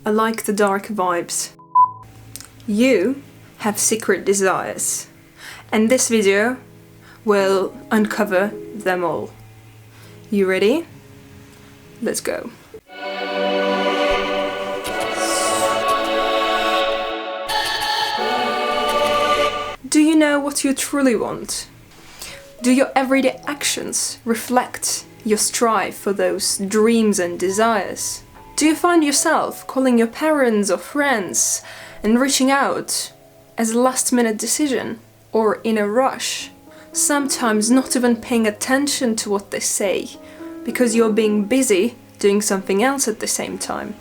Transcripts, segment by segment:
I like the dark vibes. You have secret desires, and this video will uncover them all. You ready? Let's go. Do you know what you truly want? Do your everyday actions reflect your strive for those dreams and desires? Do you find yourself calling your parents or friends and reaching out as a last-minute decision or in a rush? Sometimes not even paying attention to what they say because you're being busy doing something else at the same time?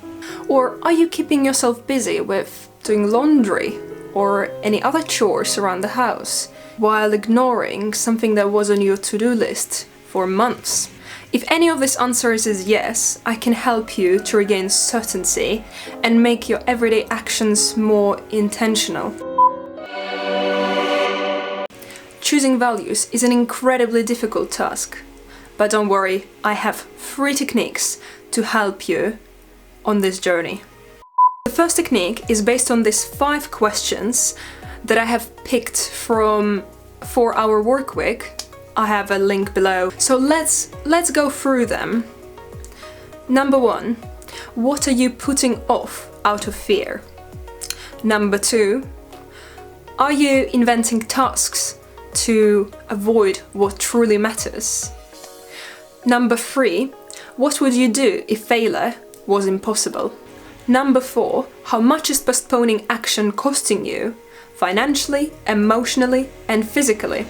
Or are you keeping yourself busy with doing laundry or any other chores around the house while ignoring something that was on your to-do list for months? If any of these answers is yes, I can help you to regain certainty and make your everyday actions more intentional. Choosing values is an incredibly difficult task, but don't worry, I have 3 techniques to help you on this journey. The first technique is based on these 5 questions that I have picked from 4-hour work week. I have a link below. So let's go through them. Number 1, what are you putting off out of fear? Number 2, are you inventing tasks to avoid what truly matters? Number 3, what would you do if failure was impossible? Number 4, how much is postponing action costing you, financially, emotionally, and physically?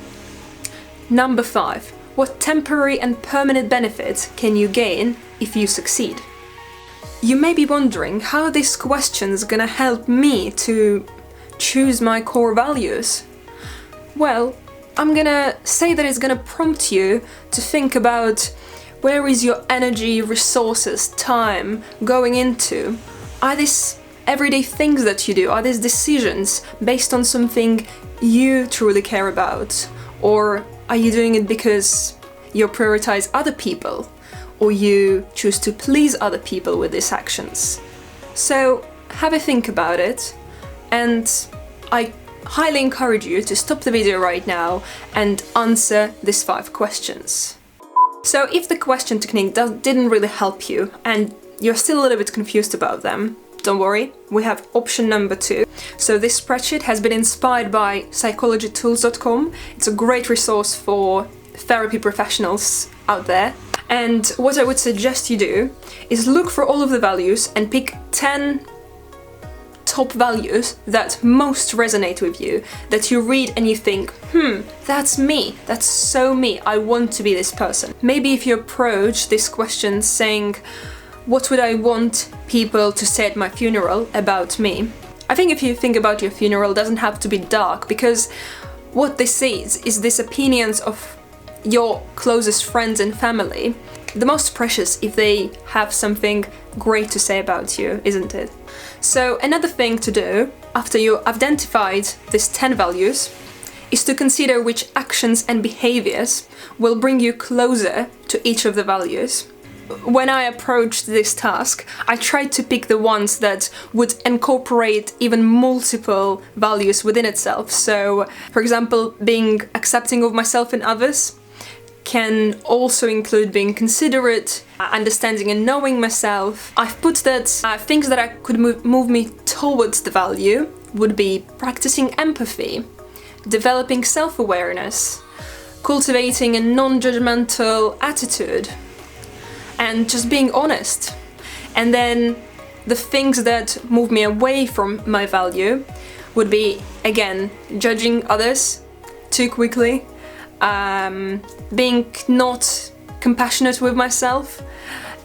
Number 5, what temporary and permanent benefits can you gain if you succeed? You may be wondering how these questions are gonna help me to choose my core values. Well, I'm gonna say that it's gonna prompt you to think about where is your energy, resources, time going into? Are these everyday things that you do? Are these decisions based on something you truly care about? Or are you doing it because you prioritize other people, or you choose to please other people with these actions? So have a think about it, and I highly encourage you to stop the video right now and answer these 5 questions. So if the question technique didn't really help you and you're still a little bit confused about them, don't worry, we have option number 2. So this spreadsheet has been inspired by psychologytools.com. It's a great resource for therapy professionals out there. And what I would suggest you do is look for all of the values and pick 10 top values that most resonate with you, that you read and you think, that's me, that's so me, I want to be this person. Maybe if you approach this question saying, what would I want people to say at my funeral about me? I think if you think about your funeral, it doesn't have to be dark, because what this says is these opinions of your closest friends and family, the most precious if they have something great to say about you, isn't it? So another thing to do after you identified these 10 values is to consider which actions and behaviors will bring you closer to each of the values. When I approached this task, I tried to pick the ones that would incorporate even multiple values within itself. So, for example, being accepting of myself and others can also include being considerate, understanding and knowing myself. I've put that things that I could move me towards the value would be practicing empathy, developing self-awareness, cultivating a non-judgmental attitude, and just being honest. And then the things that move me away from my value would be, again, judging others too quickly, being not compassionate with myself,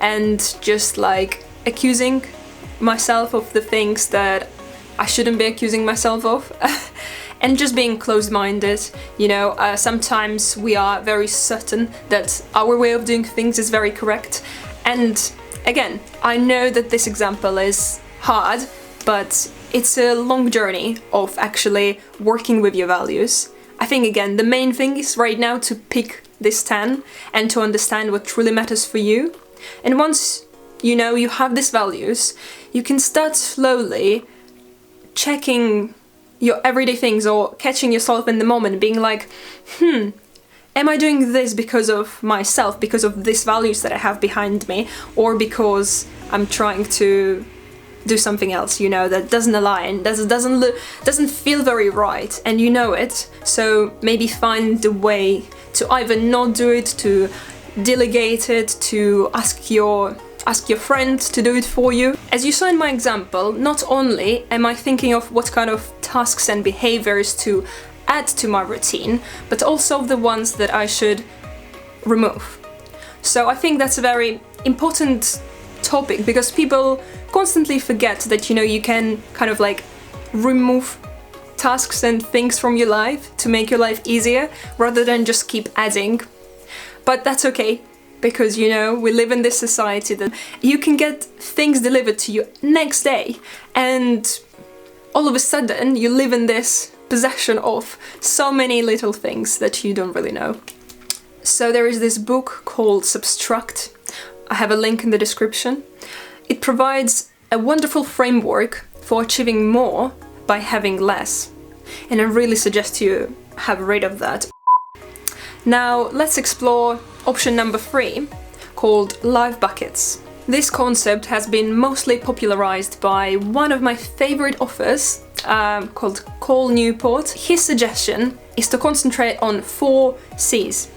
and just like accusing myself of the things that I shouldn't be accusing myself of. And just being closed-minded, you know, sometimes we are very certain that our way of doing things is very correct. And again, I know that this example is hard, but it's a long journey of actually working with your values. I think, again, the main thing is right now to pick this 10 and to understand what truly matters for you. And once you know, you have these values, you can start slowly checking your everyday things or catching yourself in the moment, being like, am I doing this because of myself, because of these values that I have behind me, or because I'm trying to do something else, you know, that doesn't align, doesn't feel very right, and you know it. So maybe find a way to either not do it, to delegate it, to ask your friend to do it for you. As you saw in my example, not only am I thinking of what kind of tasks and behaviors to add to my routine, but also the ones that I should remove. So I think that's a very important topic, because people constantly forget that, you know, you can kind of like remove tasks and things from your life to make your life easier, rather than just keep adding. But that's okay, because, you know, we live in this society that you can get things delivered to you next day, and all of a sudden you live in this possession of so many little things that you don't really know. So there is this book called Subtract. I have a link in the description. It provides a wonderful framework for achieving more by having less, and I really suggest you have read of that. Now let's explore option number 3, called life buckets. This concept has been mostly popularized by one of my favorite authors, called Cal Newport. His suggestion is to concentrate on 4 C's: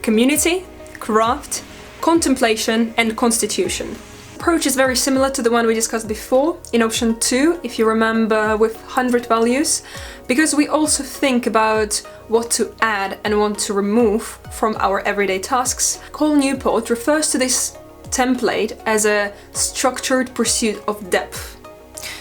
community, craft, contemplation, and constitution. Approach is very similar to the one we discussed before in option 2, if you remember, with 100 values, because we also think about what to add and want to remove from our everyday tasks. Cal Newport refers to this template as a structured pursuit of depth.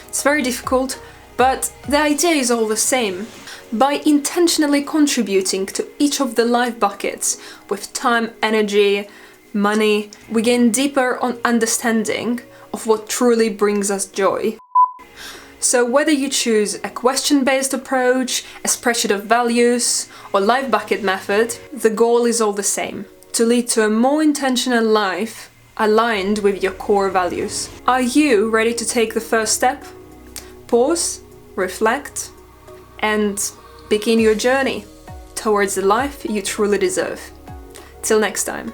It's very difficult, but the idea is all the same. By intentionally contributing to each of the life buckets with time, energy, money, we gain deeper on understanding of what truly brings us joy. So whether you choose a question-based approach, a spreadsheet of values, or life bucket method, the goal is all the same: to lead to a more intentional life aligned with your core values. Are you ready to take the first step? Pause, reflect, and begin your journey towards the life you truly deserve. Till next time.